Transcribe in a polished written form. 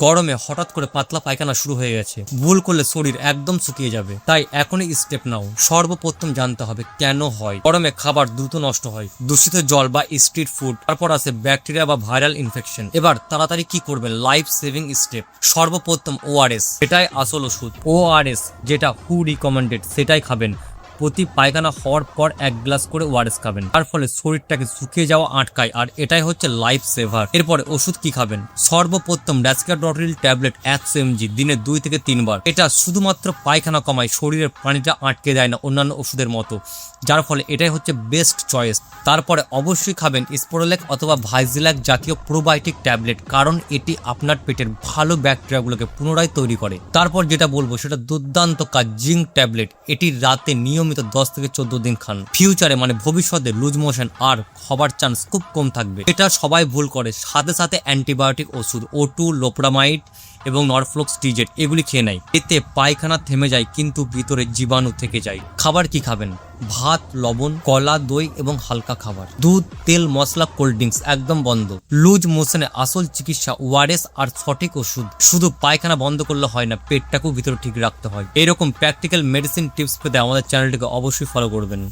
গরমে হঠাৎ করে পাতলা পায়খানা শুরু হয়ে গেছে, ভুল করলে শরীর একদম শুকিয়ে যাবে। তাই এখনই স্টেপ নাও। সর্বপ্রথম জানতে হবে কেন হয়। গরমে খাবার দ্রুত নষ্ট হয়, দূষিত জল বা স্ট্রিট ফুড, তারপর আছে ব্যাকটেরিয়া বা ভাইরাল ইনফেকশন। এবার তাড়াতাড়ি কি করবেন? Life saving step. সর্বপ্রথম ওআরএস, এটাই আসল ওষুধ। ওআরএস যেটা হু রিকমেন্ডেড সেটাই খাবেন। প্রতি পায়খানা হওয়ার পর 1 গ্লাস করে ওআরএস খাবেন, তার ফলে শরীরটাকে শুকিয়ে যাওয়া আটকায়, আর এটাই হচ্ছে লাইফ সেভার। এরপরে ওষুধ কি খাবেন? সর্বপ্রথম ড্যাসকাড্রটিল ট্যাবলেট 100 mg দিনে 2 থেকে 3 বার। এটা শুধুমাত্র পায়খানা কমায়, শরীরের পানিটা আটকে দেয় না অন্যান্য ওষুধের মতো, যার ফলে এটাই হচ্ছে বেস্ট চয়েস। তারপরে অবশ্যই খাবেন স্পোরোলেক অথবা ভাইজিলাক জাতীয় প্রোবায়োটিক ট্যাবলেট, কারণ এটি আপনার পেটের ভালো ব্যাকটেরিয়াগুলোকে পুনরায় তৈরি করে। তারপর যেটা বলবো সেটা দুর্দান্ত কাজ, জিঙ্ক ট্যাবলেট। এটি রাতে নিয়মিত 10 থেকে 14 দিন খান। ফিউচারে মানে ভবিষ্যতে লুজ মোশন আর হবার চান্স খুব কম থাকবে। এটা সবাই ভুল করে। সাথে সাথে অ্যান্টিবায়োটিক ওষুধ O2, লোপ্রামাইড এবং নরফ্লক্সটিজেড এগুলি খেয়ে নেয়। এতে পায়খানা থেমে যায় কিন্তু ভিতরে জীবাণু থেকে যায়। খাবার কি খাবেন? ভাত, লবণ, কলা, দই এবং হালকা খাবার। দুধ, তেল, মশলা, কোল্ড ড্রিঙ্কস একদম বন্ধ। লুজ মোশনে আসল চিকিৎসা ওআরএস আর সঠিক ওষুধ। শুধু পায়খানা বন্ধ করলে হয় না, পেটটাকেও ভিতরে ঠিক রাখতে হয়। এরকম প্র্যাকটিক্যাল মেডিসিন টিপস পেতে আমাদের চ্যানেলটিকে অবশ্যই ফলো করবেন।